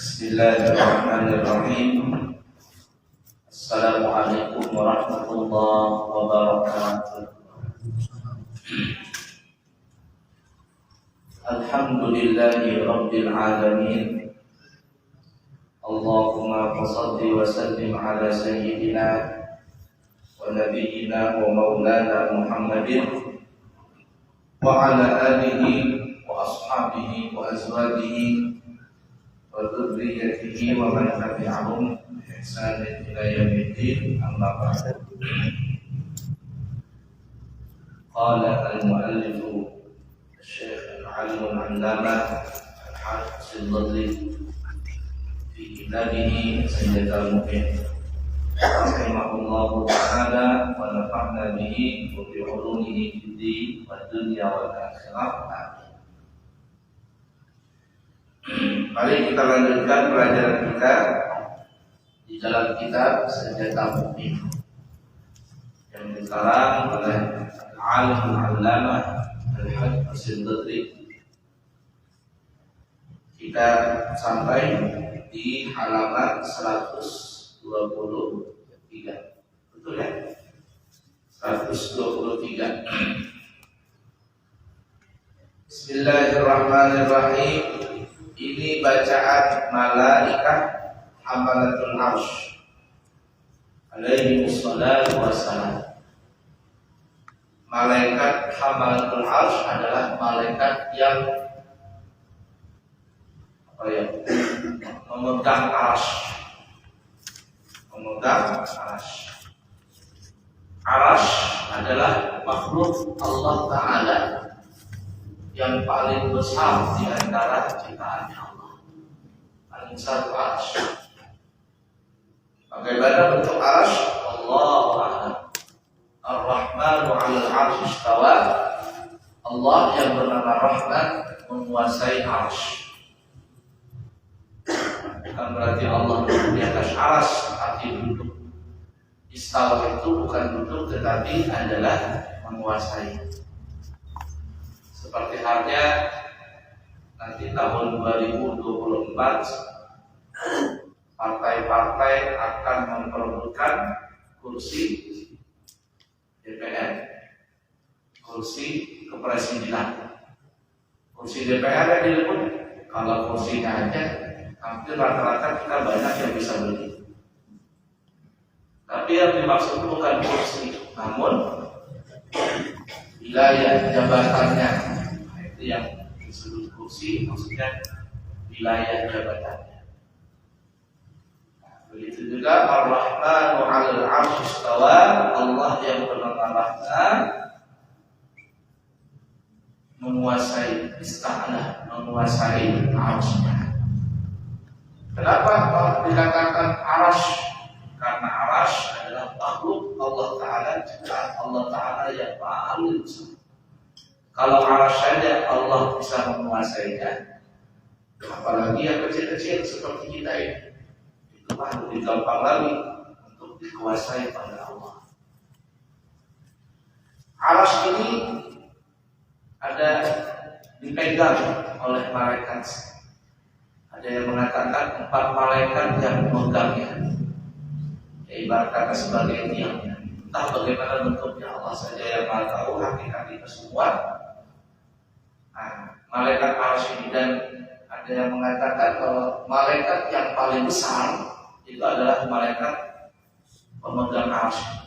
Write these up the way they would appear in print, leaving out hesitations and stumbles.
Bismillahirrahmanirrahim. Assalamualaikum warahmatullahi wabarakatuh. Alhamdulillahi rabbil alamin. Allahumma shalli wa sallim ala sayyidina wa nabiyyina wa maulana Muhammadin wa ala alihi wa ashabihi wa azwajihi wa dzurriyyatihi wa man tabi'ahum bi ihsanin ila yaumiddin, amma ba'd. Qala al-mu'allif Syekh al-'alim al-'allamah al-hafiz al-Ladli fi kitabih Sayyidatul Mu'min rahimahullahu ta'ala wa nafa'na bihi wa bi 'ulumihi fid din wad dunya wal akhirah. Mari kita lanjutkan pelajaran kita di dalam kitab Sayyidatul Mu'min yang dikarang oleh al-'alim al-'allamah al-hafiz al-Ladli. Kita sampai di halaman 123. Betul ya? 123. Bismillahirrahmanirrahim. Ini bacaan malaikat hamalatul arsy alaihi wassalatu wassalam. Malaikat hamalatul arsy adalah malaikat yang memegang arsy. Memegang arsy. Arsy adalah makhluk Allah Ta'ala yang paling besar di antara ciptaannya Allah. Paling besar arsy. Bagaimana bentuk arsy? Allahu a'lam. Ar-Rahmanu 'alal 'arsy istawa. Allah yang bernama Rahman menguasai arsy. Bukan berarti Allah duduk di atas arsy, arti duduk. Istawa itu bukan duduk tetapi adalah menguasai. Seperti halnya nanti tahun 2024 partai-partai akan memperebutkan kursi DPR, kursi kepresidenan. Kursi DPR yang diliput, kalau kursinya aja hampir rata-rata kita banyak yang bisa beli. Tapi yang dimaksud bukan kursi, namun wilayah jabatannya. Itu yang disebut kursi, maksudnya wilayah jabatannya. Nah, begitu juga Ar-Rahmanu 'alal 'arsy istawa. Allah yang bernama Rahman menguasai ista'la, menguasai arsy-Nya. Kenapa dikatakan arsy? Karena arsy adalah makhluk Allah Ta'ala, ciptaan Allah Ta'ala yang paling besar. Kalau arsy saja Allah bisa menguasainya, apalagi yang kecil-kecil seperti kita ini, itu lebih gampang lagi untuk dikuasai oleh Allah. Arsy ini ada dipegang oleh malaikat. Ada yang mengatakan 4 malaikat yang memegangnya. Ibarat kata sebagai tiangnya. Entah bagaimana bentuknya, Allah saja yang maha tahu hakikat itu semua. Nah, malaikat arsy ini, dan ada yang mengatakan kalau malaikat yang paling besar itu adalah malaikat pemegang arsy.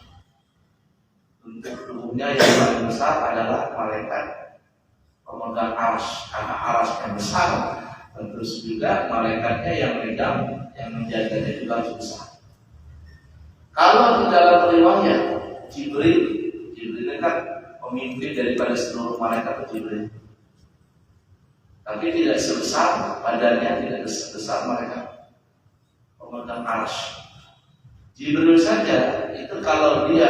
Bentuk tubuhnya yang paling besar adalah malaikat pemegang arsy. Karena arsy yang besar, tentu juga malaikatnya yang megang, yang menjaganya juga harus besar. Kalau di dalam riwayat Jibril ini kan pemimpin daripada seluruh malaikat Jibril. Tapi tidak sebesar badannya, tidak sebesar malaikat pemegang arsy. Jibril saja itu kalau dia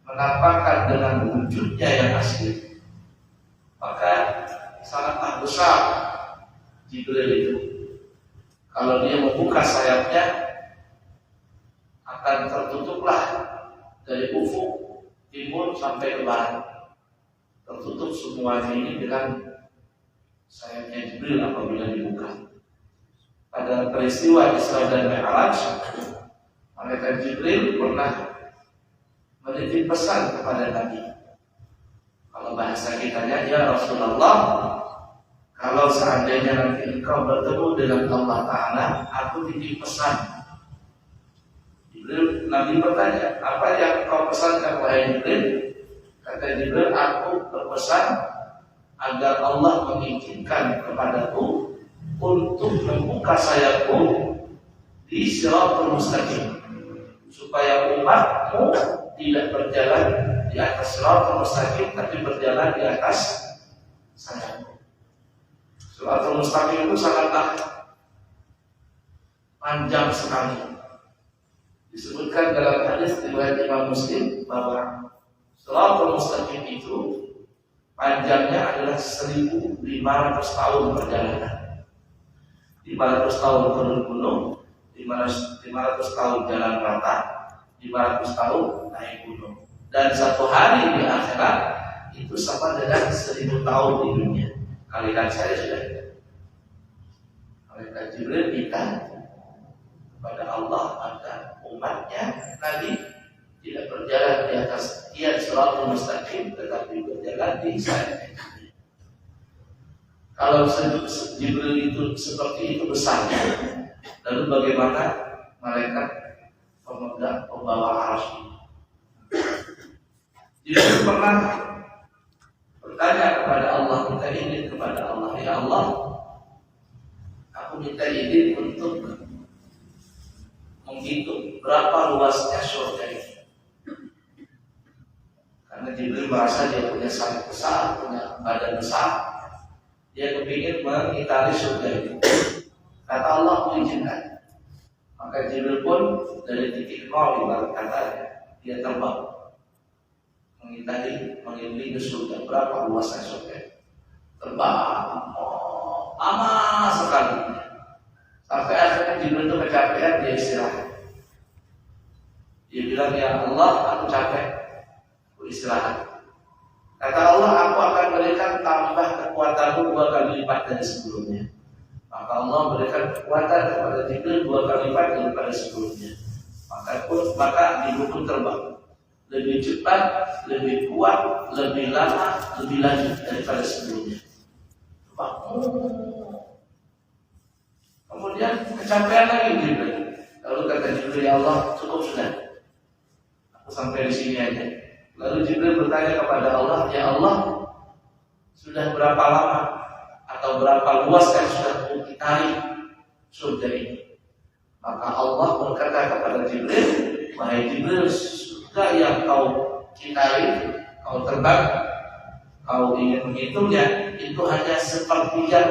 menampakkan dengan wujudnya yang asli, maka sangatlah besar Jibril itu. Kalau dia membuka sayapnya, akan tertutuplah dari ufuk timur sampai ke barat. Tertutup semuanya ini dengan sayapnya Jibril apabila dibuka. pada peristiwa Isra dan Mi'raj, malaikat Jibril pernah menitip pesan kepada Nabi. Kalau bahasa kitanya, ya Rasulullah, kalau seandainya nanti engkau bertemu dengan Allah Ta'ala, aku titip pesan. Nabi bertanya, apa yang kau pesankan wahai Jibril? Kata Jibril, aku berpesan agar Allah mengizinkan kepadaku untuk membuka sayapku di Shirathul Mustaqim, supaya umatmu tidak berjalan di atas Shirathul Mustaqim, tapi berjalan di atas sayapku. Shirathul Mustaqim itu sangatlah panjang sekali. Disebutkan dalam hadis riwayat Imam Muslim bahwa Shirathul Mustaqim itu panjangnya adalah 1.500 tahun perjalanan. 500 tahun turun gunung, 500 tahun jalan rata, 500 tahun naik gunung. Dan satu hari di akhirat itu sama dengan 1.000 tahun di dunia. Kalikan saya sudah. Malaikat Jibril minta kepada Allah agar umatnya Nabi tidak berjalan di atas Shirathul Mustaqim, tetapi berjalan di sayapnya. Kalau Jibril itu seperti itu besarnya, lalu bagaimana malaikat pemegang pembawa arsy? Jibril pernah bertanya kepada Allah, minta izin kepada Allah, ya Allah, aku minta izin untuk menghitung berapa luasnya surga ini. Karena Jibril merasa dia punya sayap besar, punya badan besar, dia kepingin mengitari surga itu. Kata Allah, mengizinkan. Maka Jibril pun dari titik nol ibarat katanya, dia terbang mengitari, mengelilingi surga. Berapa luasnya surga? Terbang, lama sekali. Sampai akhirnya Jibril itu kecapean, dia istirahat. Dia bilang, ya Allah, aku capek, aku istirahat. Kata Allah, aku akan berikan tambah kekuatanmu 2 kali lipat dari sebelumnya. Maka Allah berikan kekuatan kepada Jibril 2 kali lipat daripada sebelumnya. Maka Jibril pun terbang lebih cepat, lebih kuat, lebih lama, lebih laju daripada sebelumnya. Kemudian kecapean lagi Jibril. Lalu kata Jibril, ya Allah, cukup sudah, aku sampai di sini aja. Lalu Jibril bertanya kepada Allah, ya Allah, sudah berapa lama atau berapa luas yang sudah mengitari surga ini? Maka Allah berkata kepada Jibril, wahai Jibril, surga yang kau kitari, kau terbang, kau ingin menghitungnya, itu hanya sepertiga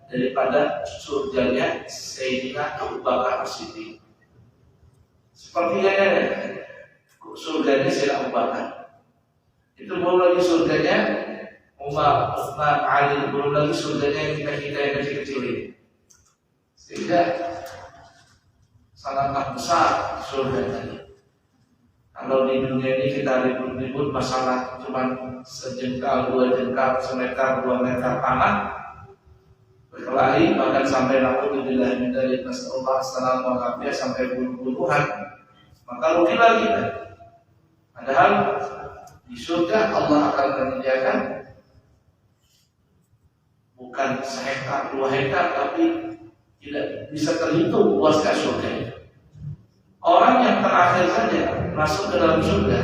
daripada surganya Sayyidina Abu Bakar As-Siddiq. Sepertiganya surganya Sayyidina Abu Bakar. Itu belum lagi surganya Umar, Utsman, Ali, belum lagi surganya yang kita yang kecil-kecil ini. Sehingga sangatlah besar surga tadi. Kalau di dunia ini kita ribut-ribut masalah cuma sejengkal, 2 jengkal, semeter, 2 meter tanah, berkelahi bahkan sampai naudzubillah min dzalik, nasallallahu alaihi sampai bunuh-bunuhan, maka rugi lagi kan? Padahal di surga Allah akan menyediakan bukan 1 hektar, 2 hektar, tapi tidak bisa terhitung luasnya surga itu. Orang yang terakhir saja masuk ke dalam surga,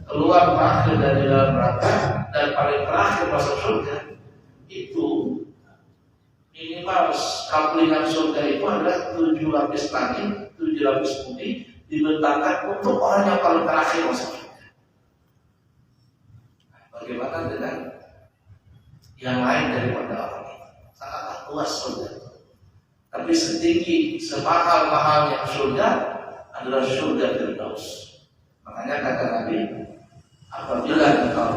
keluar terakhir dari dalam neraka, dan paling terakhir masuk surga, itu minimal kaplinan surga itu adalah 7 lapis langit, 7 lapis bumi dibentangkan untuk orang yang paling terakhir masuk surga. Bagaimana dengan yang lain daripada orang ini? Sangatlah luas surga. Tapi setinggi, semahal-mahalnya surga adalah surga Firdaus. Makanya kata Nabi, apabila engkau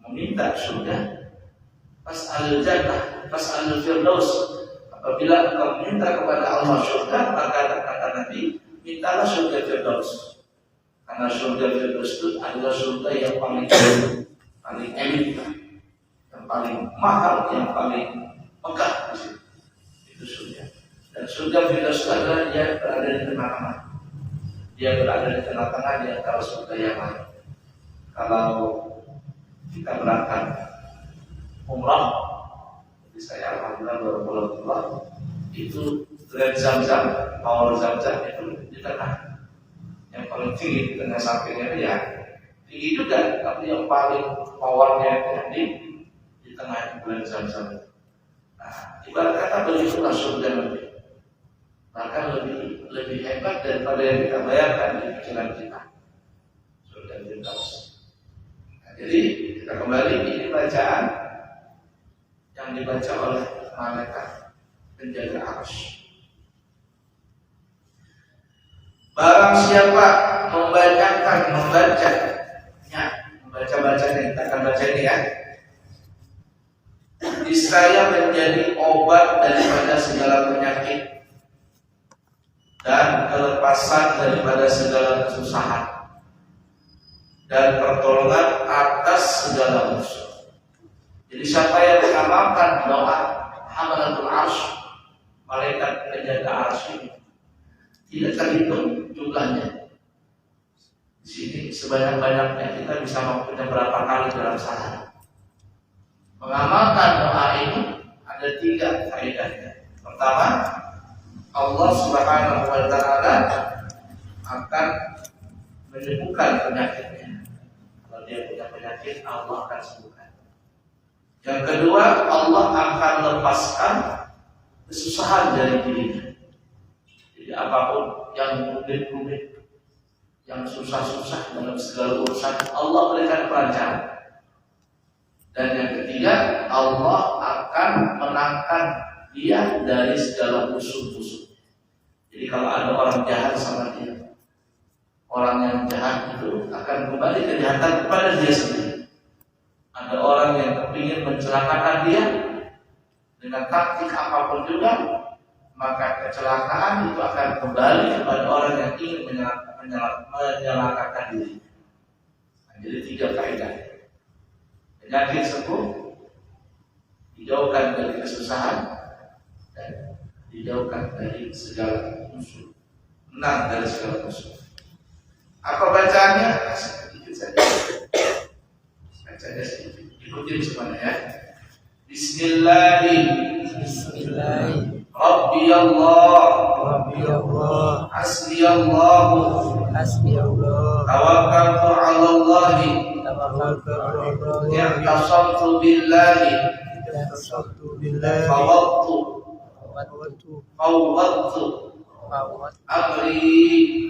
meminta surga, fas'alil jannah, fas'alil Firdaus. Apabila engkau meminta kepada Allah surga, maka kata Nabi, mintalah surga Firdaus. Karena surga Firdaus itu adalah surga yang paling elit, yang paling mahal, yang paling megah di situ. Itu surga. Dan surga Firdaus adalah dia berada di tengah-tengah. Dia berada di tengah-tengah di antara surga yang lain. Kalau kita berangkat umrah, jadi saya alhamdulillah berbulan-bulan itu dari Zam-Zam, power Zam-Zam itu di tengah. Yang paling tinggi di tengah sampingnya dia tinggi juga, tapi yang paling powernya yang di tengah bulan Zam-Zam. Nah, ibarat kata begitulah surga nanti. Bahkan lebih hebat daripada yang kita bayangkan di pikiran kita. Surga Firdaus. Nah, jadi kita kembali ini bacaan yang dibaca oleh malaikat penjaga arsy. Barang siapa membaca ini, kita akan baca ini ya. Niscaya menjadi obat daripada segala penyakit dan kelepasan daripada segala kesusahan dan pertolongan atas segala musuh. Jadi siapa yang mengamalkan doa Hamalatul Arsy, malaikat penjaga arsy ini, tidak terhitung jumlahnya. Di sini sebanyak-banyaknya kita bisa mengucapnya berapa kali dalam sehari. Mengamalkan doa ini ada 3 faedahnya. Pertama, Allah Subhanahu wa Ta'ala akan menyembuhkan penyakitnya. Kalau dia punya penyakit, Allah akan sembuhkan. Yang kedua, Allah akan lepaskan kesusahan dari dirinya. Jadi apapun yang rumit-rumit, yang susah-susah dalam segala urusan, Allah berikan kelancaran. Dan yang ketiga, Allah akan menangkan dia dari segala musuh-musuh. Jadi kalau ada orang jahat sama dia, orang yang jahat itu akan kembali kejahatan kepada dia sendiri. Ada orang yang kepingin mencelakakan dia dengan taktik apapun juga, maka kecelakaan itu akan kembali kepada orang yang ingin menyelakakan diri. Nah, jadi 3 kaidah. Penyakit sembuh, dijauhkan dari kesusahan, dan dijauhkan dari segala musuh, menang dari segala musuh. Apa bacaannya? Sedikit saja. Bacanya sedikit. Ikutin semuanya ya. Bismillahirrahmanirrahim. Rabbi Allah, Hasbi Allah, Tawakkaltu ala Allah, I'tasamtu billahi, Fawwadtu amri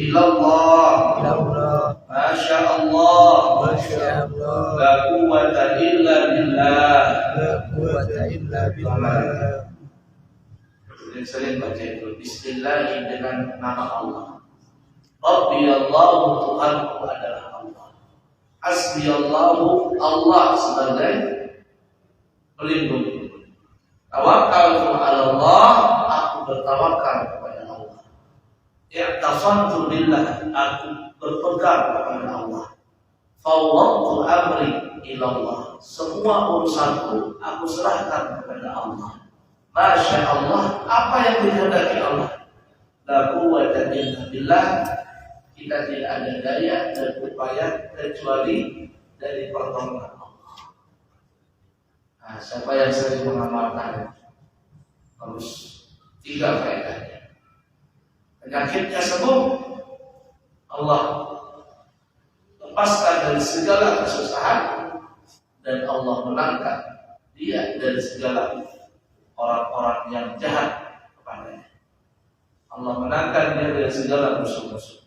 ilallah, Masya Allah, La quwwata illa billah. Sering baca itu Bismillah dengan nama Allah. Rabbi Allah, Tuhanku adalah Allah. Hasbi Allah sebagai pelindung. Tawakkaltu ala Allah, aku bertawakal kepada Allah. I'tasamtu billah, aku berpegang kepada Allah. Fawwadtu amri ila Allah, semua urusanku aku serahkan kepada Allah. Masya Allah, apa yang dikehendaki Allah. La quwwata illa billah, kita tidak ada daya dan upaya kecuali dari pertolongan Allah. Nah, siapa yang sering mengamalkan harus 3 faedahnya. Penyakitnya sembuh, Allah lepaskan dari segala kesusahan, dan Allah menangkan dia dari segala orang-orang yang jahat kepadanya. Allah menangkan dia dari segala musuh-musuh.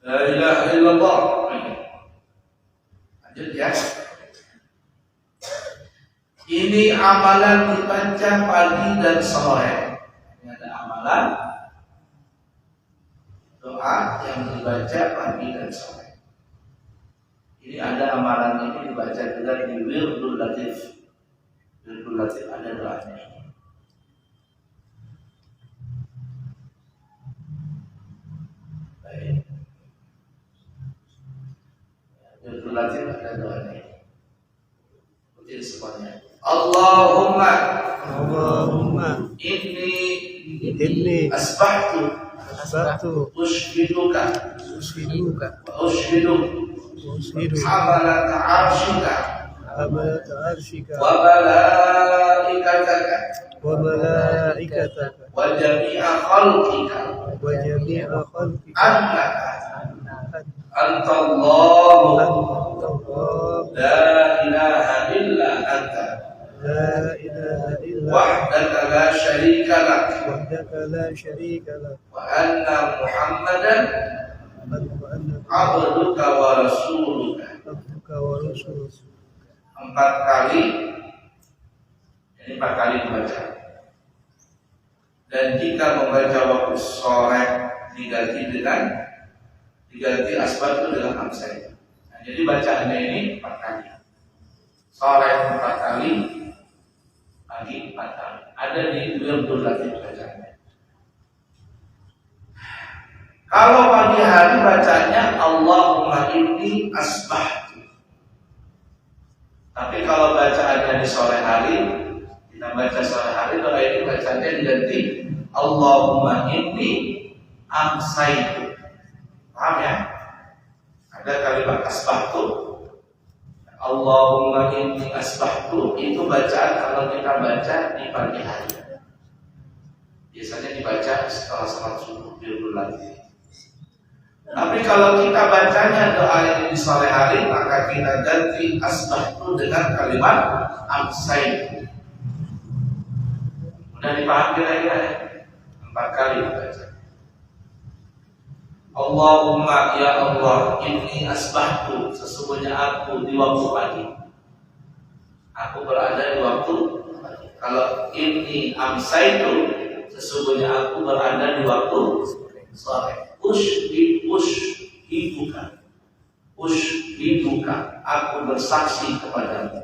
La ilaha illallah. Lanjut ya. Ini amalan dibaca pagi dan sore. Ini ada amalan doa yang dibaca pagi dan sore. Ini ada amalan ini dibaca juga di Wirdul Latif. Wirdul Latif ada doanya. Baik. Wirdul Latif ada doanya. responnya. Allahumma inni asbahtu ushhiduka wa ushhidu hamalata arshika wa malaikataka wa jami'a khalqika annaka antallahu la ilaha illa anta wahdaka la syarika lak wa anna muhammadan abduka wa rasuluka. 4 kali, ini 4 kali dibaca. Dan jika membaca waktu sore diganti asbat itu dengan amsai. Nah, jadi bacaannya ini 4 kali. Sore 4 kali, pagi 4 kali. Ada di Wirdul Latif bacaannya. Kalau pagi hari bacanya Allahumma inni asbahtu. Tapi kalau bacaannya di sore hari, kita baca sore hari, doa ini bacanya diganti Allahumma inni amsaitu. Paham ya? Ada kalimat asbahtu, Allahumma inni asbahtu, itu bacaan kalau kita baca di pagi hari. Biasanya dibaca setelah salat subuh Wirdul Latif. Tapi kalau kita bacanya doa ini di sore hari, maka kita ganti asbahtu dengan kalimat amsaitu. Mudah dipahami kira-kira ya? 4 kali dibaca. Allahumma ya Allah, inni asbahtu, sesungguhnya aku di waktu pagi. Aku berada di waktu pagi. Kalau inni amsaitu, sesungguhnya aku berada di waktu sore. Ushhiduka, aku bersaksi kepadamu.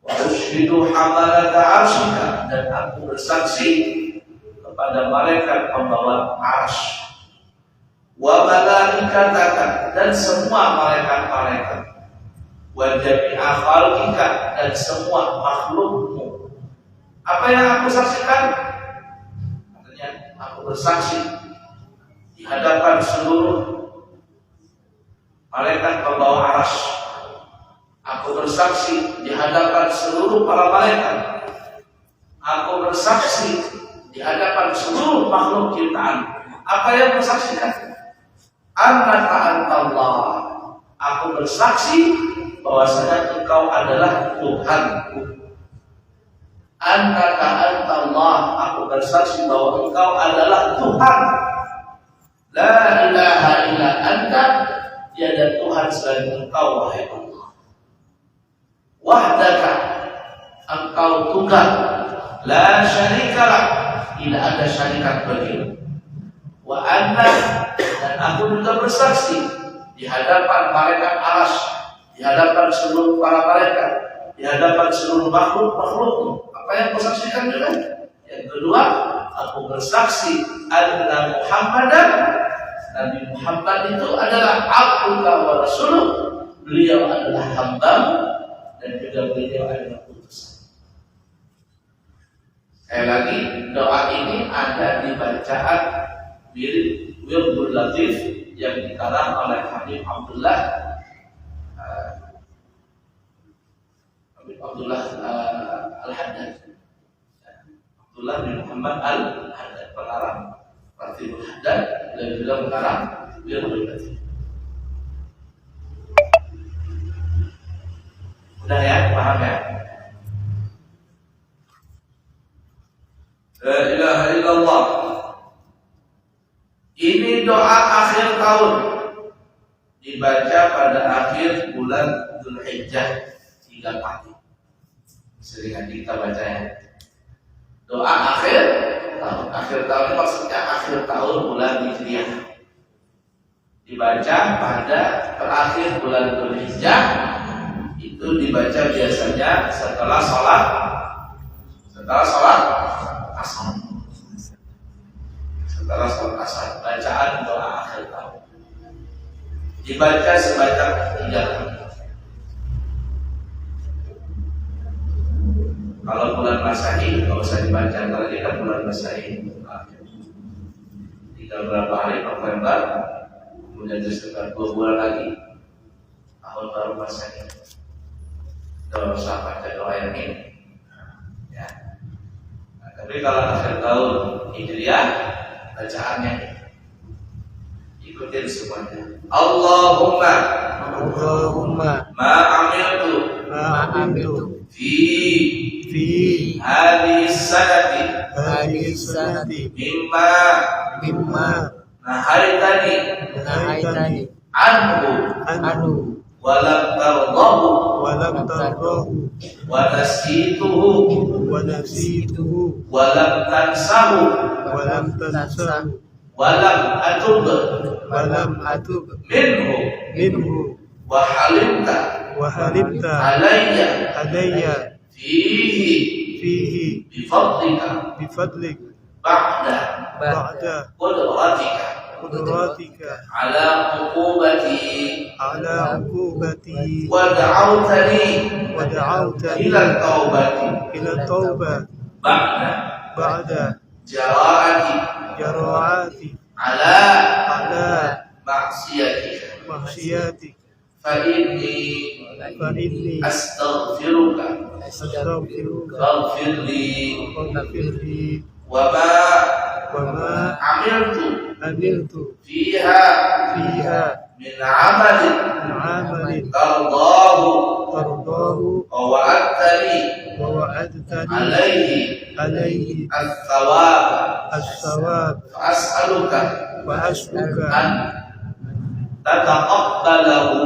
Wa ushhidu hamalata arshika, dan aku bersaksi kepada malaikat pembawa arsy. Wa malaikataka, dan semua malaikat-malaikat. Wa jami'a khalqika, dan semua makhlukmu. Apa yang aku saksikan? Artinya aku bersaksi di hadapan seluruh malaikat pembawa arsy. Aku bersaksi di hadapan seluruh para malaikat. Aku bersaksi di hadapan seluruh makhluk ciptaan. Apa yang aku saksikan? Annaka antallah. Aku bersaksi bahwasanya engkau adalah Tuhanku. Annaka antallah. Aku bersaksi bahwa engkau adalah Tuhan. La ilaha illa anta, tiada Tuhan selain engkau wahai Allah. Wahdaka, engkau tunggal. La syarikalah, tidak ada syarikat bagimu. Wa anna, dan aku juga bersaksi di hadapan malaikat arsy, di hadapan seluruh para malaikat, di hadapan seluruh makhluk-makhlukmu. Apa yang kau saksikan juga? Yang kedua, aku bersaksi anna Muhammadan, Nabi Muhammad itu adalah abduka wa rasuluh, beliau adalah hamba dan juga beliau adalah utusan. Sekali lagi, doa ini ada di bacaan Wirdul Latif yang dikarang oleh Habib Abdullah Al-Haddad, Abdullah bin Muhammad Al-Haddad, pengarang Ratibul Haddad, dan juga mengarang Wirdul Latif. Udah ya, paham ya? La ilaha illallah. Ini doa akhir tahun, dibaca pada akhir bulan Dzulhijjah 3 pagi. Sering kita baca ya. Doa akhir tahun. Akhir tahun ini maksudnya akhir tahun bulan Hijriah. Dibaca pada terakhir bulan Dzulhijjah. Itu dibaca biasanya setelah sholat asar. Setelah sholat asar, bacaan doa akhir tahun dibaca sebanyak 3 kali. Kalau bulan Masehi nggak usah dibaca, kalau kita bulan Masehi tinggal berapa hari November, kemudian sekitar 2 bulan lagi tahun baru Masehi. Tidak usah baca doa yang ini. Ya. Nah, tapi kalau akhir tahun Hijriah bacaannya ikutin semuanya. Allahumma ma'amiltu fi hadis sanati mimma nahaitani anhu walam tardahu wa nasituhu walam tansahu walam atub minhu wa halimta alayya fihi bifadlik ba'da qudratika ala uqubati wa da'awtani ila taubah ba'da jara'ati ala maksiatik fa inni astaghfiruka faghfirli wa ma amiltu fiha min amalin tardahu wa wa'adtani alayhi as-thawab as'aluka an tataqabbalahu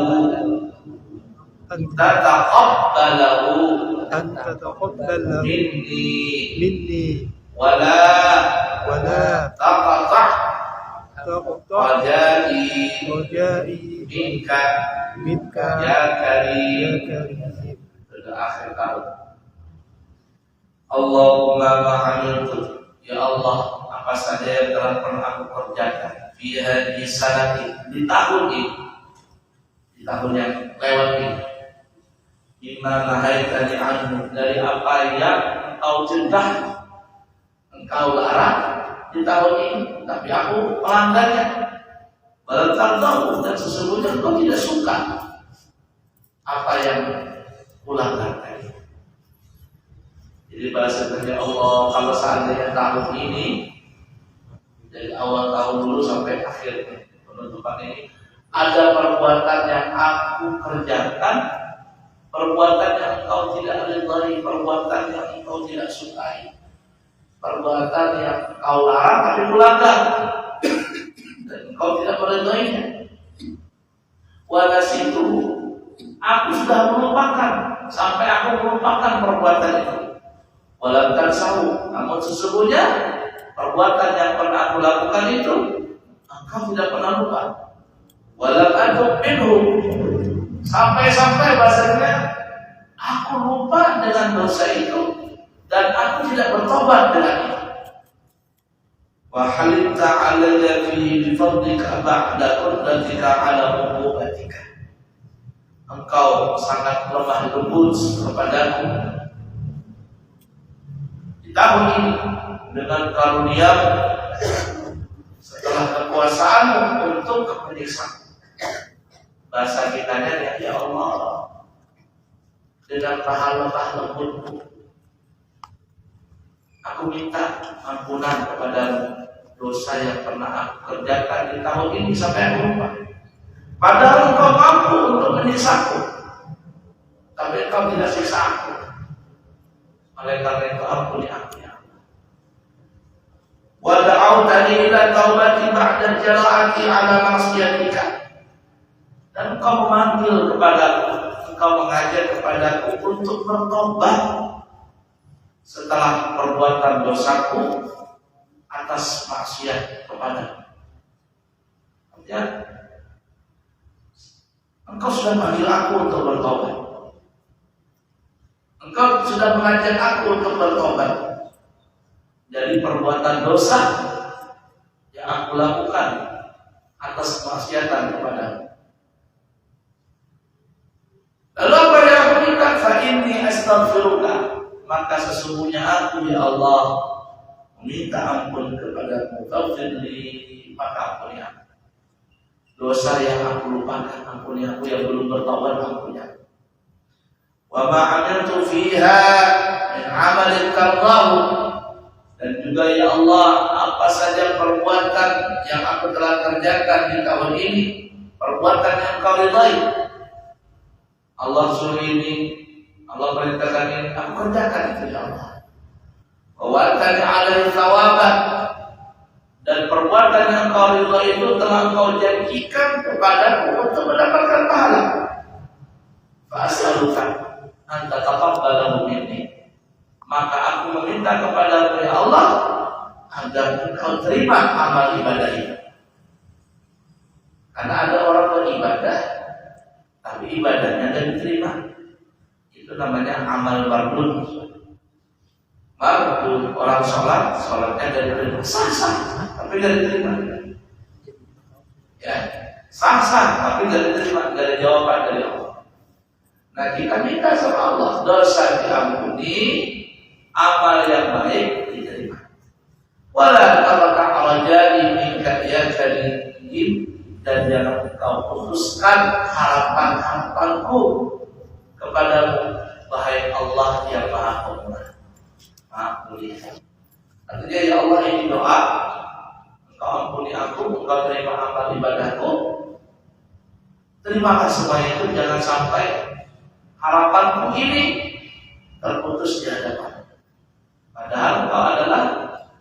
minni wala taqta' rajai minka ya karim. Sudah akhir tahun. Allahumma ma'amiltu, ya Allah, apa saja yang telah pernah aku kerjakan fi hadhihi sanati, di tahun ini, di tahun yang lewat ini, bima nahaitani anhu, dari apa yang engkau cegah, engkau larang di tahun ini, tapi aku melanggarnya. Barangkali tahu, dan sesungguhnya engkau tidak suka apa yang kulanggar tadi. Jadi bahasanya Allah, kalau seandainya tahun ini dari awal tahun dulu sampai akhir penutupan ini ada perbuatan yang aku kerjakan, perbuatan yang engkau tidak ridhai, perbuatan yang engkau tidak sukai, perbuatan yang engkau larang tapi melanggar dan engkau tidak meridhainya. Wa nasitu, aku sudah melupakan, sampai aku melupakan perbuatan itu. Walam tansahu, namun sesungguhnya perbuatan yang pernah aku lakukan itu engkau tidak pernah lupa. Walam atub minhu, sampai-sampai bahasanya aku lupa dengan dosa itu dan aku tidak bertobat dengan itu. Wa halimta alayya fi bifadlika ba'da qudratika ala uqubatika, engkau sangat lemah lembut kepadaku tahun ini dengan karunia setelah kekuasaanmu untuk menyiksa. Bahasa kitanya ya Allah, dengan lemah lembutmu aku minta ampunan kepada dosa yang pernah aku kerjakan di tahun ini sampai aku lupa. Padahal engkau mampu untuk menyiksaku, tapi engkau tidak siksa aku. Oleh karena itu ampuni aku ya Allah. Wa da'awtani ila taubati ba'da jara'ati ala maksiatika, dan engkau memanggil kepadaku, engkau mengajar kepadaku untuk bertobat setelah perbuatan dosaku atas maksiat kepadamu. Artinya engkau sudah panggil aku untuk bertobat, engkau sudah mengajak aku untuk bertobat dari perbuatan dosa yang aku lakukan atas kemaksiatan kepadamu. Lalu apa yang aku minta? Fa inni astaghfiruka, maka sesungguhnya aku ya Allah meminta ampun kepadamu. Faghfirli, maka ampuni aku. Dosa yang aku lupakan ampuni aku, yang belum bertaubat ampuni aku. Wa ma 'amiltu fiha min 'amalin tardahu, dan juga ya Allah apa saja perbuatan yang aku telah kerjakan di tahun ini, perbuatan yang Kau ridai. Allah suruh ini, Allah perintahkan ini, aku kerjakan itu ya Allah. Wa wa'adtani 'alaihi thawaban, dan perbuatan yang Kau ridai itu telah Kau janjikan kepadaku untuk mendapatkan pahala. Fa as'aluka an tataqabbalahu minni, maka aku meminta kepada ya Allah agar Engkau terima amal ibadah ini. Karena ada orang beribadah tapi ibadahnya tidak diterima, itu namanya amal mardud. Mardud, orang sholatnya tidak diterima, sah tapi tidak diterima. Ya, sah tapi tidak diterima, tidak ada jawaban dari Allah. Nah kita minta sama Allah dosa diampuni, amal yang baik diterima. Wala tabaka rajai minka ya karim, dan jangan Engkau putuskan harapan-harapanku kepadamu, wahai Allah yang Maha Pemurah, Maha Mulia. Artinya ya Allah ini doa, Engkau ampuni aku, Engkau terima amal ibadahku. Terimalah semuanya itu, jangan sampai harapanku ini terputus di hadapan. Padahal Engkau adalah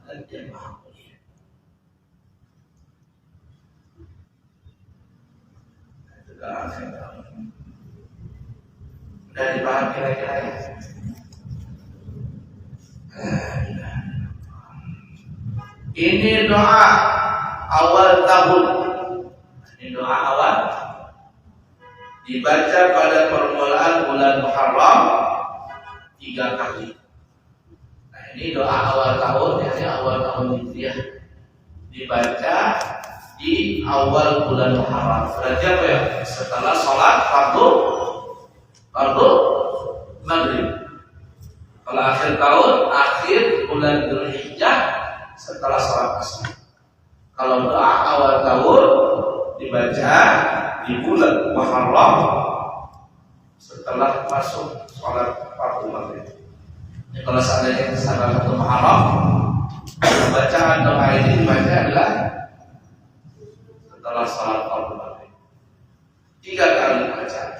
Zat yang Maha Mulia. Itu doa saya. Sudah dipahami kira-kira ya? Ini doa awal tahun. Ini doa awal, dibaca pada permulaan bulan Muharram 3 kali. Nah ini doa awal tahun, yakni awal tahun Hijriah, dibaca di awal bulan Muharram. Berarti apa ya? Setelah sholat fardu maghrib. Kalau akhir tahun, akhir bulan Dzulhijjah, setelah sholat asar. Kalau doa awal tahun dibaca di bulan Muharram setelah masuk sholat fardu maghrib. Kalau seandainya salah satu Muharram, bacaan doa ini dibaca adalah setelah sholat fardu maghrib. 3 kali bacaan.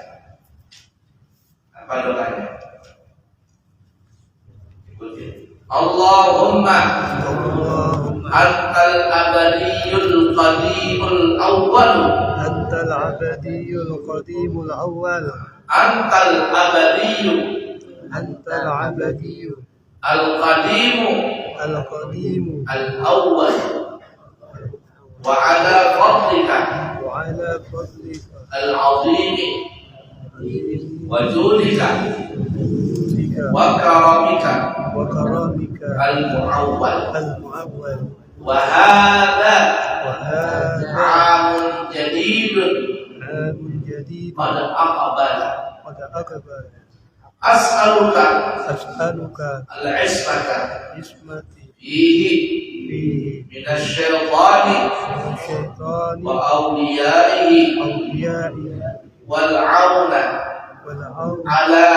Apa doanya? Ikuti. Allahumma antal abadiyul qadimul awwal. Antal abadiyul qadimul awwal. Antal abadiyul. Antal abadiyul. Al-qadimu. Al-qadimu. Al-awwal. Wa ala fadlika. Wa ala fadlika. Al-azimi. Wa judika. Judika. Wa karamika. Wa karamika. Al-mu'awwal. Al-mu'awwal. Wa hadha. Wa hadha. Amun jadidun. Amun jadid. Qad aqbala. Qad aqbala. As'aluka. As'aluka. Al-ismata. Ismati. Fihi. Fihi. Minasyaitani. Syaitani. Wa awliyaihi. Awliyai. Wal auna. Wal aun. Ala.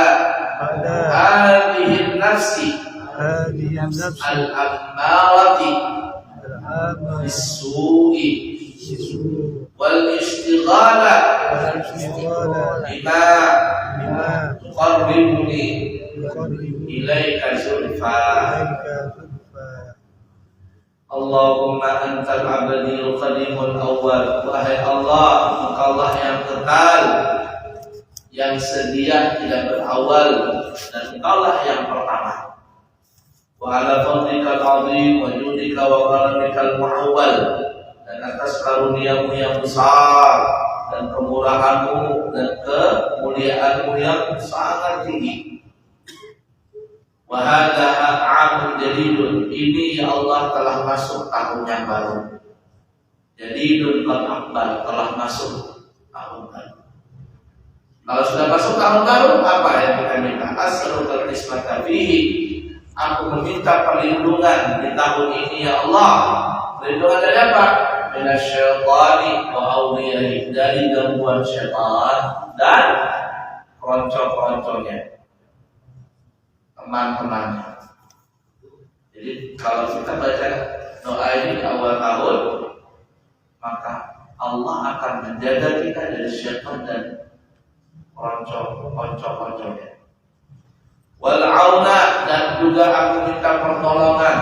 Ala. Hadhihi nafsi. Hadhihi an-nafs. Al-ammarati. Al-amar. Bis-su'i. Bisu. Wal ishtighala. Wal-ishtighala. Bima. Bima. Tuqarribuni. Yuqarribu. Ilaika zulfa. Ilaika zulfa. Allahumma antal abadiyul qadimul awwal. Wahai Allah, Engkaulah yang kekal, yang sedia tidak berawal, dan Engkaulah yang pertama. Wa ala fadlikal azim wa judika wa karamikal mu'awwal, dan atas karuniamu yang besar dan kemurahanmu dan kemuliaanmu yang sangat tinggi. Wa hadha amun jadidun, ini ya Allah telah masuk tahun yang baru. Jadidun qad aqbal, telah masuk tahun baru. Kalau sudah masuk tahun baru, apa yang kita minta? As'alukal ismata fihi. Aku meminta perlindungan di tahun ini ya Allah. Perlindungan dari apa? Minasyaitani wa awliyahi, dari gangguan syaitan dan keroncong-keroncongnya, teman-temannya. Jadi kalau kita baca doa ini di awal tahun, maka Allah akan menjaga kita dari syaitan dan keroncong-keroncongnya. Wal auna, dan juga aku minta pertolongan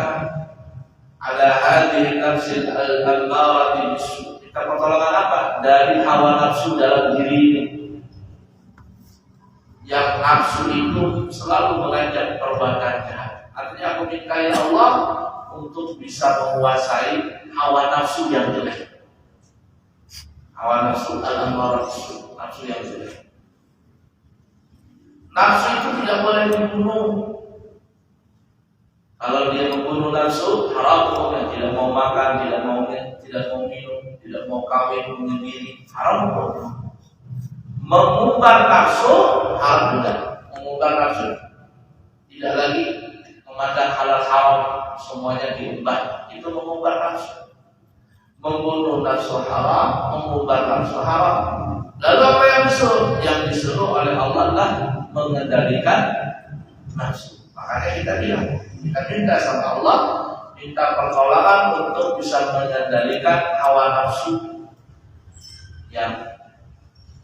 ala hadhihi nafsil al-ammarati bisu. Minta pertolongan apa? Dari hawa nafsu dalam diri ini. Yang nafsu itu selalu mengajak perbuatan jahat. Artinya aku minta ya Allah untuk bisa menguasai hawa nafsu yang jelek. Hawa nafsu al-ammarati, nafsu yang jelek. Nafsu itu tidak boleh dibunuh. Kalau dia membunuh nafsu, haram hukumnya. Tidak mau makan, tidak mau minum, tidak mau kawin, menyendiri, haram hukumnya. Mengumbar nafsu, haram juga. Mengumbar nafsu, tidak lagi memandang halal haram, semuanya diumbar. Itu mengumbar nafsu. Membunuh nafsu haram, mengumbar nafsu haram. Lalu apa yang disuruh? Yang disuruh oleh Allah adalah mengendalikan nafsu. Makanya kita bilang, kita minta sama Allah, minta pertolongan untuk bisa mengendalikan hawa nafsu yang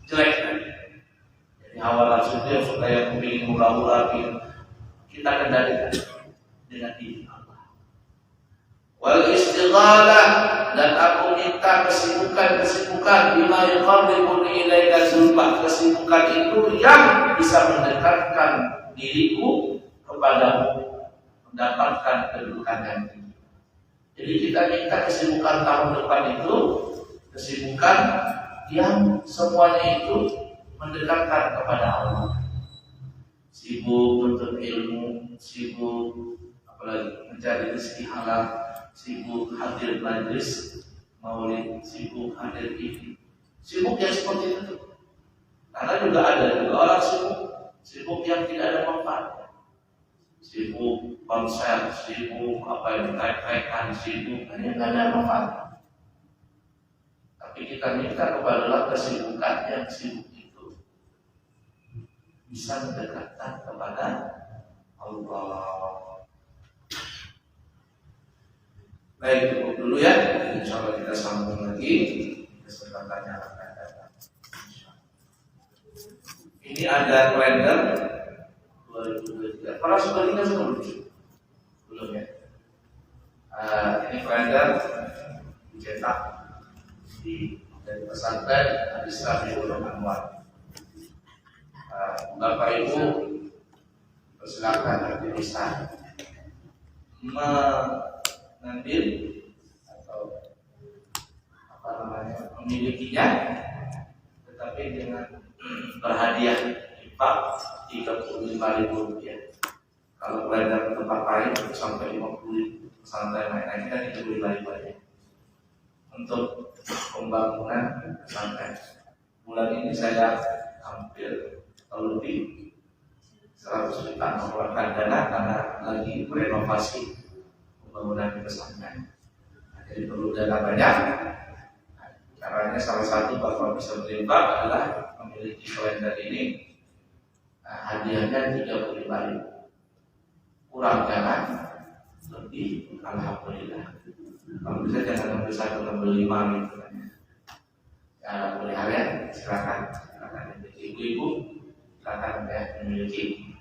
jelek. Jadi hawa nafsu itu yang suka yang ingin murah-murah, kita kendalikan dengan diri Allah. Wal istighalah, dan aku minta kesibukan bima yuqarribuni ilaika zulfa. Kesibukan itu yang bisa mendekatkan diriku kepadamu, mendapatkan kedudukan yang tinggi. Jadi kita minta kesibukan tahun depan itu kesibukan yang semuanya itu mendekatkan kepada Allah. Sibuk menuntut ilmu, sibuk apalagi mencari rezeki halal, sibuk hadir majlis maulid, sibuk hadir ini, sibuk yang seperti itu. Karena juga ada orang sibuk yang tidak ada manfaatnya, sibuk konser, sibuk apa yang dikait-kaitkan, sibuk hanya tidak ada manfaat. Tapi kita minta kepada Allah kesibukan yang sibuk itu bisa mendekatkan kepada Allah. Baik, cukup dulu ya. Insya Allah kita sambung lagi kesempatan yang akan datang. Ini ada kalender 2023. Para sudah ingat sebelum? Belum ya. Ini kalender dicetak dari pesantren Hadis Rabiul Anwar. Bapak Ibu persilakan bisa mengambil atau apa namanya memilikinya, tetapi dengan berhadiah infak Rp35.000. Kalau beredar tempat lain sampai Rp50.000, pesantren lain kan itu lebih banyak untuk pembangunan pesantren. Bulan ini saya hampir lebih 100 juta mengeluarkan dana karena lagi renovasi pembangunan pesantren. Jadi perlu dana banyak. Caranya salah satu Bapak bisa berinfak adalah memiliki kalender ini. Hadiahnya 35.000. Kurang jangan, lebih alhamdulillah. Kalau bisa jangan ambil 1, ambil 5 gitu kan. Ya boleh harian, silakan ibu-ibu, silakan ya memiliki.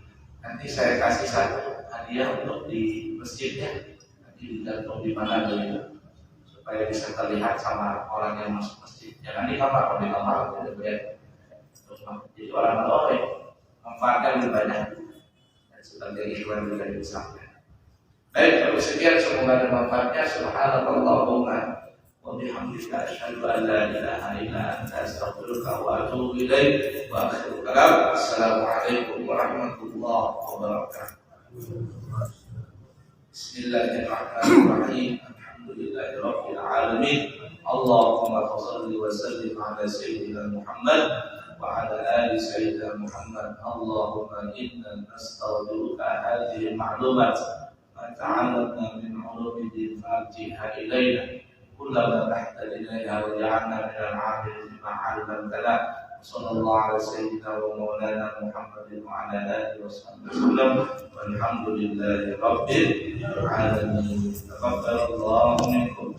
Nanti saya kasih satu hadiah untuk di masjidnya. Digantung di mana dulu supaya bisa terlihat sama orang yang masuk masjid. Jangan di kamar, kalau di kamar tidak boleh. Jadi orang tahu manfaatnya lebih banyak dan sebagai ikhwan juga diusahakan. Baik, kalau sekian semoga ada manfaatnya. Subhanallahumma wa bihamdika asyhadu an la ilaha illa anta astaghfiruka wa atubu ilaik. Wa akhiru kalam. Assalamualaikum warahmatullahi wabarakatuh. Bismillahirrahmanirrahim. Alhamdulillahirabbil alamin. Allahumma shalli wa sallim ala sayyidina Muhammad وعلى آل سيدنا محمد. اللهم إنا نستودعك هذه المعلومات ما تعلمنا من علوم الدين فأرجعها إلينا كلما تحت إليها وجعلنا من العاملين بما علمتنا. صلى الله على سيدنا ومولانا محمد وعلى آله وصحبه وسلم والحمد لله رب العالمين. تقبل الله منكم.